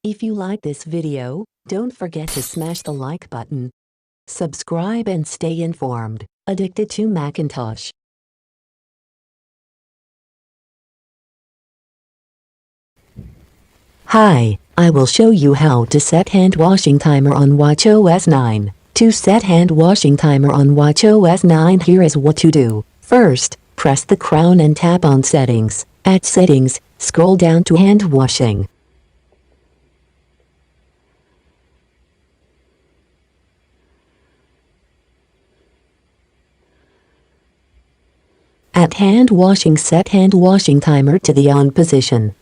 If you like this video, don't forget to smash the like button. Subscribe and stay informed. Addicted to Macintosh. Hi, I will show you how to set hand washing timer on watchOS 9. To set hand washing timer on watchOS 9, here is what to do. First, press the crown and tap on Settings. At Settings, scroll down to Hand Washing. At Hand Washing, set hand washing timer to the on position.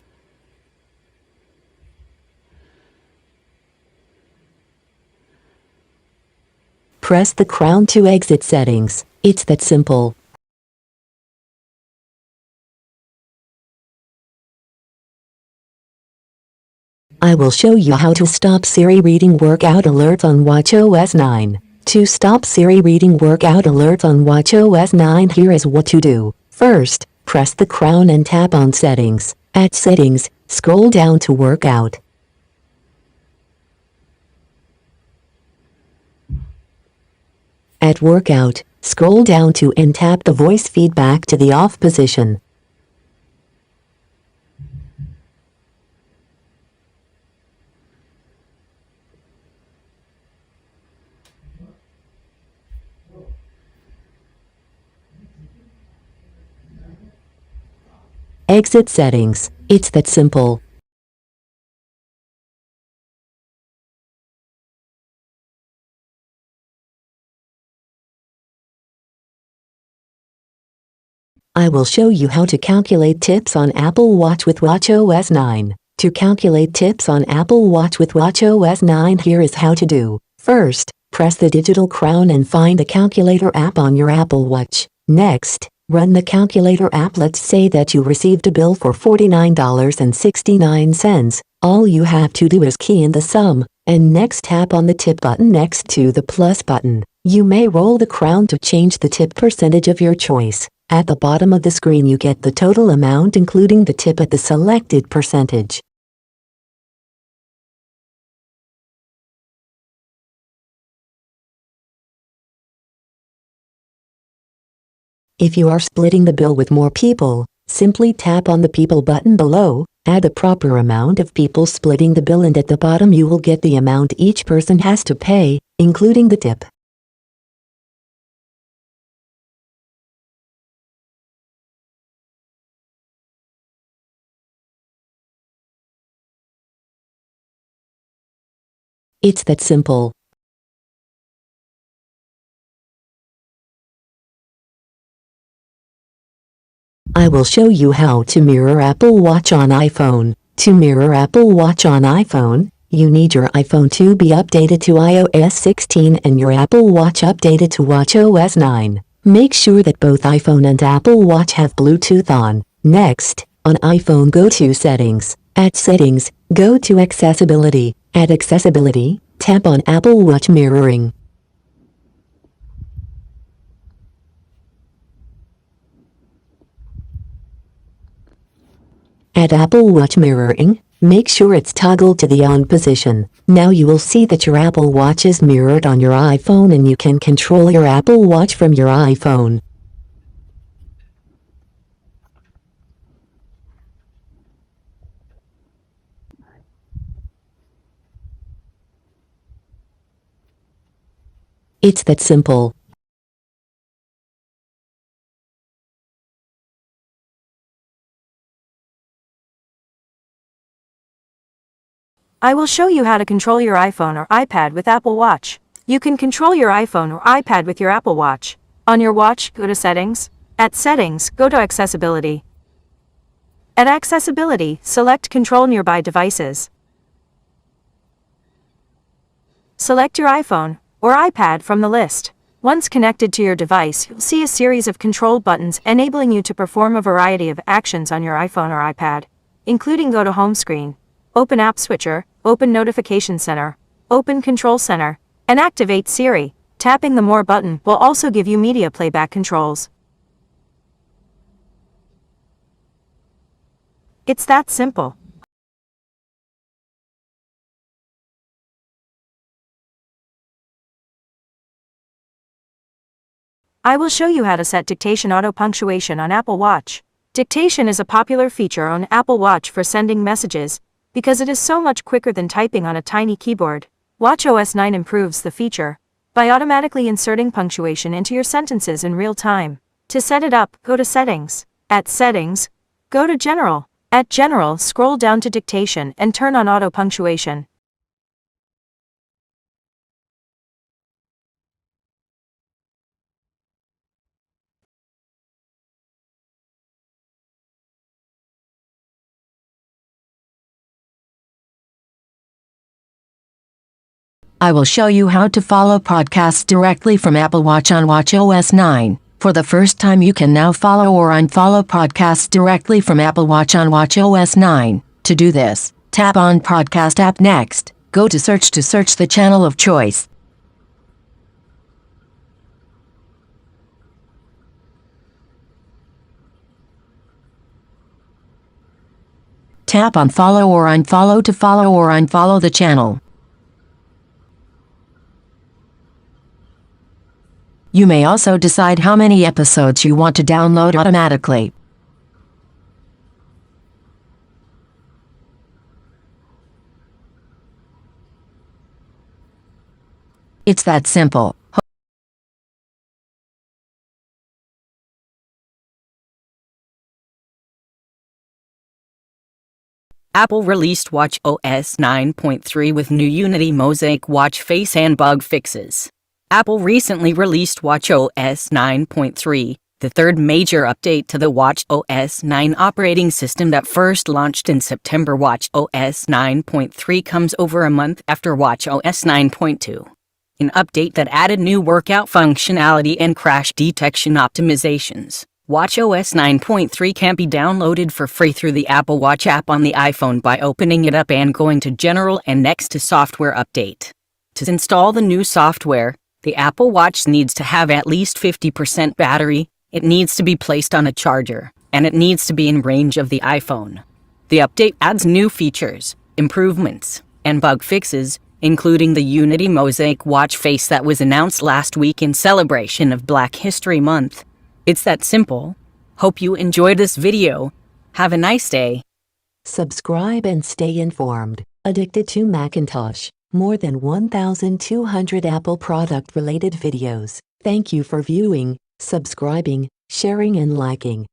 Press the crown to exit settings. It's that simple. I will show you how to stop Siri reading workout alerts on watchOS 9. To stop Siri reading workout alerts on watchOS 9, here is what to do. First, press the crown and tap on Settings. At Settings, scroll down to Workout. At Workout, scroll down to and tap the voice feedback to the off position. Exit settings. It's that simple. I will show you how to calculate tips on Apple Watch with watchOS 9. To calculate tips on Apple Watch with watchOS 9, here is how to do. First, press the digital crown and find the calculator app on your Apple Watch. Next, run the calculator app. Let's say that you received a bill for $49.69. All you have to do is key in the sum, and next tap on the tip button next to the plus button. You may roll the crown to change the tip percentage of your choice. At the bottom of the screen you get the total amount including the tip at the selected percentage. If you are splitting the bill with more people, simply tap on the people button below, add the proper amount of people splitting the bill, and at the bottom you will get the amount each person has to pay, including the tip. It's that simple. I will show you how to mirror Apple Watch on iPhone. To mirror Apple Watch on iPhone, you need your iPhone to be updated to iOS 16 and your Apple Watch updated to watchOS 9. Make sure that both iPhone and Apple Watch have Bluetooth on. Next, on iPhone, go to Settings. At Settings, go to Accessibility. At Accessibility, tap on Apple Watch Mirroring. At Apple Watch Mirroring, make sure it's toggled to the on position. Now you will see that your Apple Watch is mirrored on your iPhone and you can control your Apple Watch from your iPhone. It's that simple. I will show you how to control your iPhone or iPad with Apple Watch. You can control your iPhone or iPad with your Apple Watch. On your watch, go to Settings. At Settings, go to Accessibility. At Accessibility, select Control Nearby Devices. Select your iPhone or iPad from the list. Once connected to your device, you'll see a series of control buttons enabling you to perform a variety of actions on your iPhone or iPad, including go to Home Screen, Open App Switcher, Open Notification Center, Open Control Center, and activate Siri. Tapping the More button will also give you media playback controls. It's that simple. I will show you how to set dictation auto punctuation on Apple Watch. Dictation is a popular feature on Apple Watch for sending messages, because it is so much quicker than typing on a tiny keyboard. watchOS 9 improves the feature by automatically inserting punctuation into your sentences in real time. To set it up, go to Settings. At Settings, go to General. At General, scroll down to Dictation and turn on auto punctuation. I will show you how to follow podcasts directly from Apple Watch on watchOS 9. For the first time, you can now follow or unfollow podcasts directly from Apple Watch on watchOS 9. To do this, tap on Podcast app next. Go to search the channel of choice. Tap on Follow or Unfollow to follow or unfollow the channel. You may also decide how many episodes you want to download automatically. It's that simple. Apple released watchOS 9.3 with new Unity Mosaic watch face and bug fixes. Apple recently released watchOS 9.3, the third major update to the watchOS 9 operating system that first launched in September. watchOS 9.3 comes over a month after watchOS 9.2, an update that added new workout functionality and crash detection optimizations. watchOS 9.3 can be downloaded for free through the Apple Watch app on the iPhone by opening it up and going to General and next to Software Update. To install the new software, the Apple Watch needs to have at least 50% battery, it needs to be placed on a charger, and it needs to be in range of the iPhone. The update adds new features, improvements, and bug fixes, including the Unity Mosaic watch face that was announced last week in celebration of Black History Month. It's that simple. Hope you enjoyed this video. Have a nice day. Subscribe and stay informed. Addicted to Macintosh. More than 1,200 Apple product-related videos. Thank you for viewing, subscribing, sharing and liking.